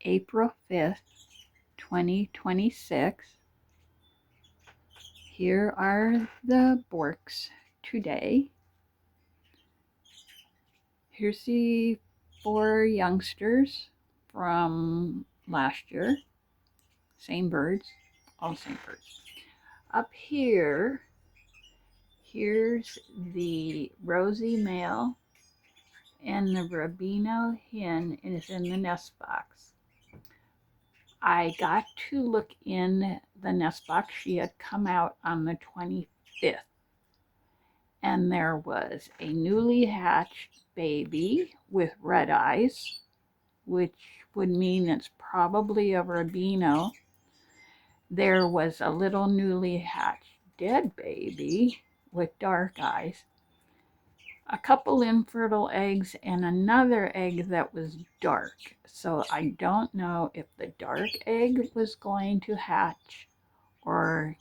April 5th, 2026. Here are the Bourkes today. Here's the 4 youngsters from last year. Same birds, all same birds. Up here, here's the rosy male, and the Rubino hen is in the nest box. I got to look in the nest box. She had come out on the 25th, and there was a newly hatched baby with red eyes, which would mean it's probably a Rubino. There was a little newly hatched dead baby with dark eyes, a couple infertile eggs, and another egg that was dark. So I don't know if the dark egg was going to hatch or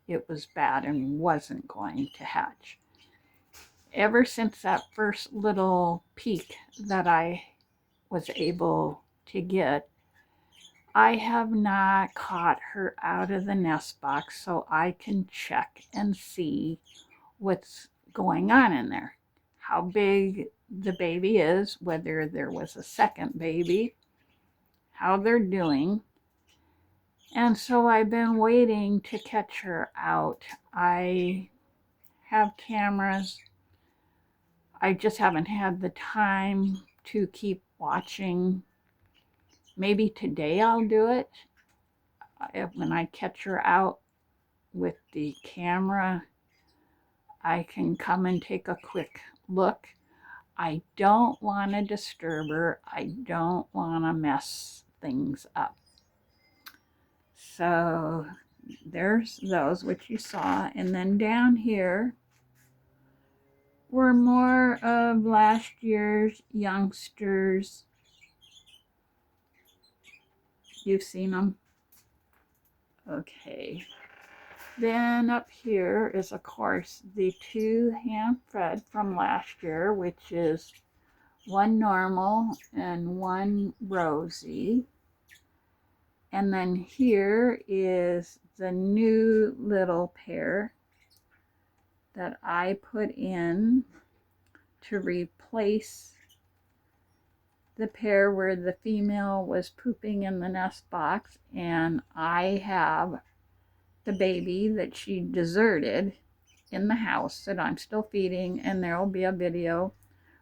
it was bad and wasn't going to hatch. Ever since that first little peek that I was able to get, I have not caught her out of the nest box so I can check and see what's going on in there, how big the baby is, whether there was a second baby, how they're doing. And so I've been waiting to catch her out. I have cameras. I just haven't had the time to keep watching. Maybe today I'll do it. When I catch her out with the camera, I can come and take a quick look. I don't want to disturb her. I don't want to mess things up. So there's those, which you saw. And then down here were more of last year's youngsters. You've seen them? Okay. Then up here is, of course, the 2 hand-fed from last year, which is 1 normal and 1 rosy. And then here is the new little pair that I put in to replace the pair where the female was pooping in the nest box, and I have the baby that she deserted in the house that I'm still feeding, and there will be a video,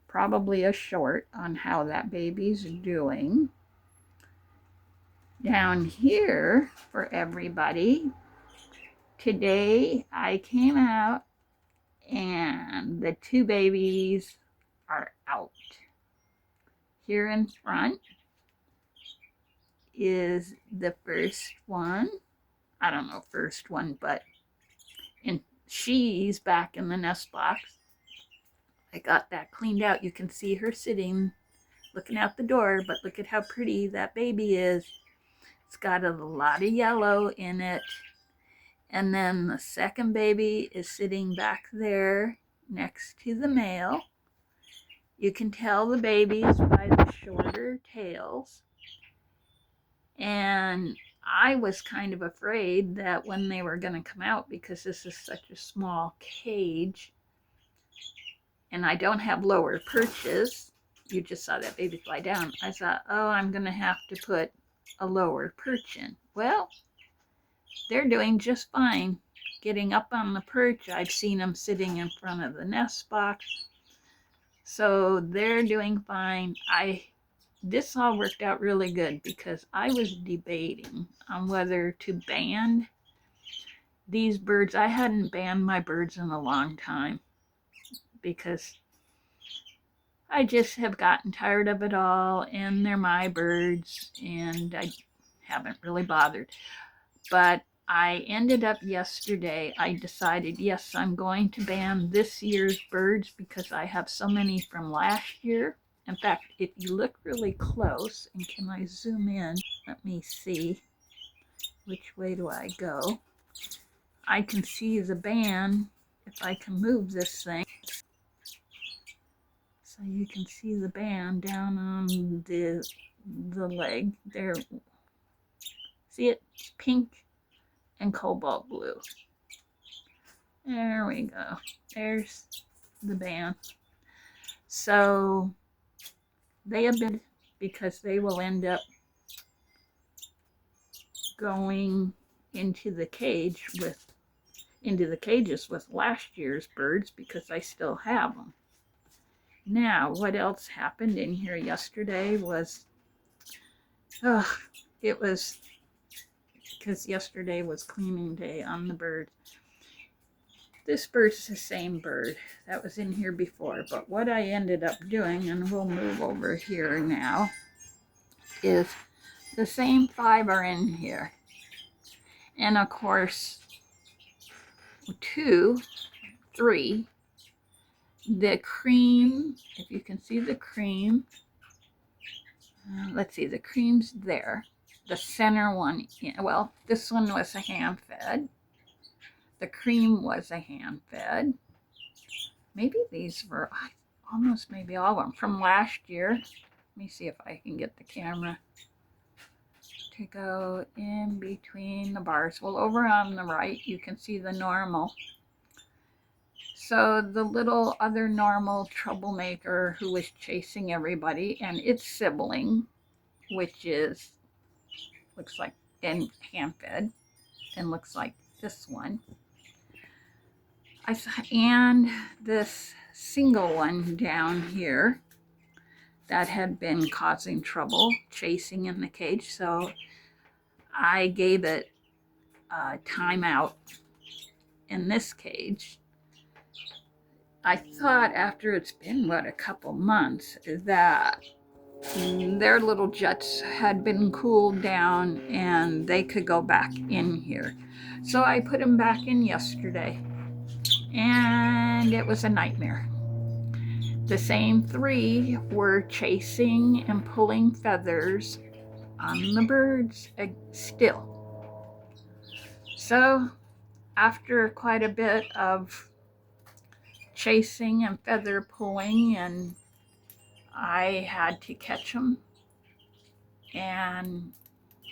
probably a short, on how that baby's doing. Down here for everybody, today I came out and the 2 babies are out. Here in front is the first one. I don't know first one, but she's back in the nest box. I got that cleaned out. You can see her sitting, looking out the door, but look at how pretty that baby is. It's got a lot of yellow in it. And then the second baby is sitting back there next to the male. You can tell the babies by the shorter tails. And I was kind of afraid that when they were going to come out, because this is such a small cage and I don't have lower perches, you just saw that baby fly down. I thought, oh, I'm going to have to put a lower perch in. Well, they're doing just fine getting up on the perch. I've seen them sitting in front of the nest box. So they're doing fine. This all worked out really good because I was debating on whether to ban these birds. I hadn't banned my birds in a long time because I just have gotten tired of it all, and they're my birds and I haven't really bothered. But I ended up yesterday, I decided, yes, I'm going to ban this year's birds because I have so many from last year. In fact, if you look really close, and can I zoom in? Let me see. Which way do I go? I can see the ban if I can move this thing. So you can see the band down on the the leg. There, see it? It's pink and cobalt blue. There we go. There's the band. So they have been, because they will end up going into the cages with last year's birds because I still have them. Now, what else happened in here yesterday was, it was because yesterday was cleaning day on the birds. This bird's the same bird that was in here before, but what I ended up doing, and we'll move over here now, is the same 5 are in here. And of course, 2, 3, the cream, if you can see the cream, let's see, the cream's there. The center one, well, this one was a hand-fed. The cream was a hand-fed. Maybe these were almost maybe all of them from last year. Let me see if I can get the camera to go in between the bars. Well, over on the right, you can see the normal. So the little other normal troublemaker who was chasing everybody, and its sibling, which is, looks like, and hand-fed, and looks like this one. And this single one down here that had been causing trouble chasing in the cage. So I gave it a timeout in this cage. I thought after it's been, what, a couple months, that their little jets had been cooled down and they could go back in here. So I put them back in yesterday, and it was a nightmare. The same 3 were chasing and pulling feathers on the birds still. So after quite a bit of chasing and feather pulling, and I had to catch them and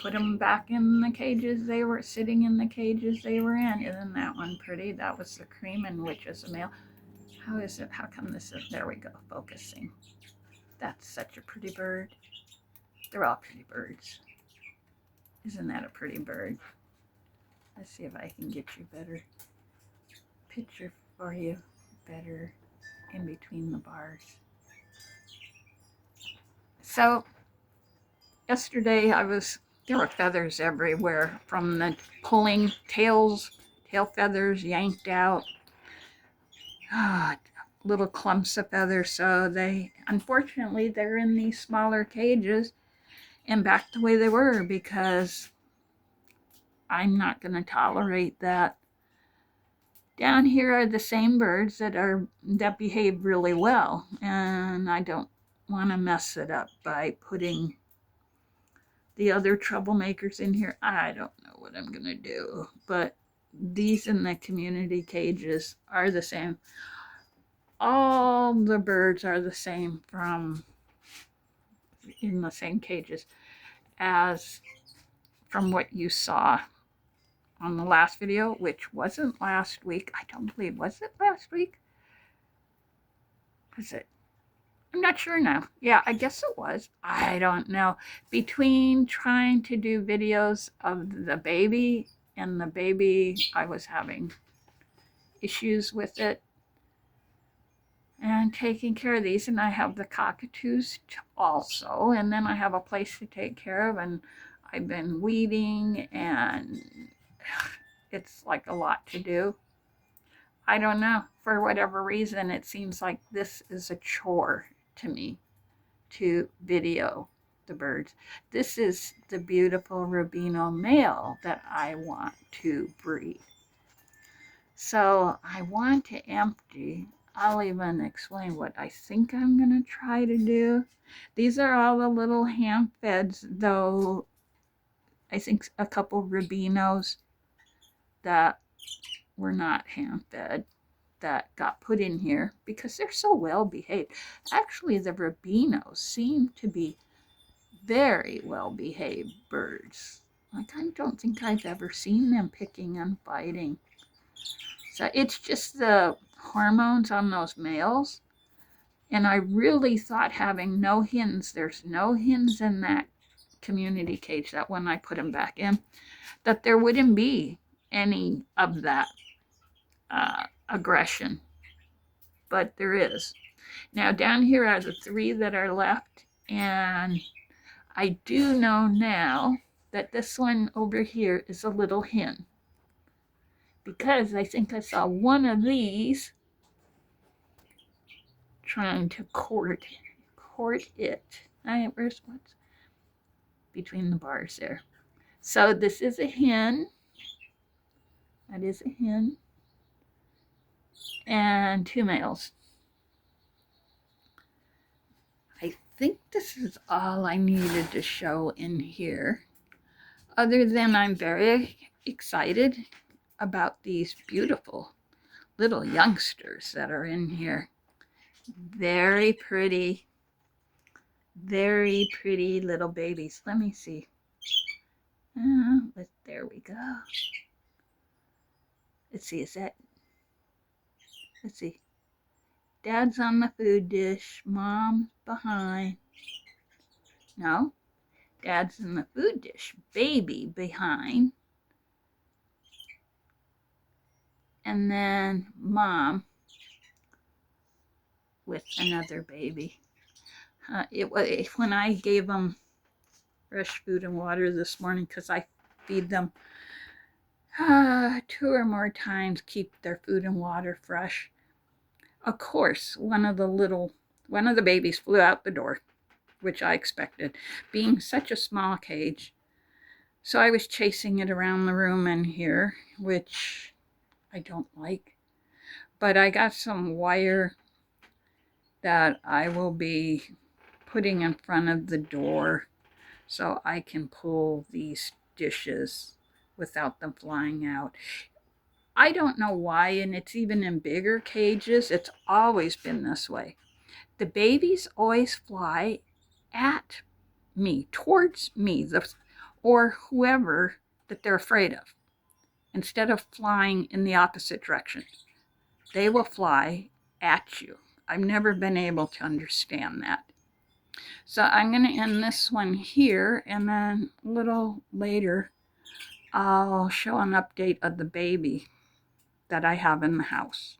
put them back in the cages they were sitting in the cages they were in. Isn't that one pretty? That was the cream, and which is a male. How is it? How come this is? There we go, focusing. That's such a pretty bird. They're all pretty birds. Isn't that a pretty bird? Let's see if I can get you better picture for you, better in between the bars. So yesterday there were feathers everywhere from the pulling tail feathers yanked out. Little clumps of feathers. So unfortunately, they're in these smaller cages and back the way they were, because I'm not going to tolerate that. Down here are the same birds that behave really well, and I don't want to mess it up by putting the other troublemakers in here. I don't know what I'm going to do, but these in the community cages are the same. All the birds are the same in the same cages as from what you saw on the last video, which wasn't last week. I don't believe, was it last week? Was it? I'm not sure now. Yeah, I guess it was. I don't know. Between trying to do videos of the baby and the baby, I was having issues with it, and taking care of these, and I have the cockatoos also, and then I have a place to take care of, and I've been weeding, and it's like a lot to do. I don't know, for whatever reason, it seems like this is a chore to me to video the birds. This is the beautiful Rubino male that I want to breed. So I want to empty. I'll even explain what I think I'm going to try to do. These are all the little hand-feds, though I think a couple Rubinos that were not hand-fed that got put in here because they're so well behaved. Actually, the Rubinos seem to be very well behaved birds. Like, I don't think I've ever seen them picking and fighting. So it's just the hormones on those males. And I really thought having no hens, there's no hens in that community cage, that when I put them back in, that there wouldn't be any of that aggression. But there is. Now down here are the 3 that are left, and I do know now that this one over here is a little hen, because I think I saw one of these trying to court it. Where's what's between the bars there? So this is a hen. That is a hen. And 2 males. I think this is all I needed to show in here. Other than I'm very excited about these beautiful little youngsters that are in here. Very pretty little babies. Let me see. There we go. Let's see, let's see. Dad's on the food dish, Mom's behind. No, Dad's in the food dish, baby behind. And then Mom with another baby. It was when I gave them fresh food and water this morning, because I feed them 2 or more times, keep their food and water fresh. Of course, one of the babies flew out the door, which I expected, being such a small cage. So I was chasing it around the room in here, which I don't like. But I got some wire that I will be putting in front of the door so I can pull these dishes without them flying out. I don't know why, and it's even in bigger cages. It's always been this way. The babies always fly at me, towards me, or whoever that they're afraid of, instead of flying in the opposite direction. They will fly at you. I've never been able to understand that. So I'm going to end this one here, and then a little later I'll show an update of the baby that I have in the house.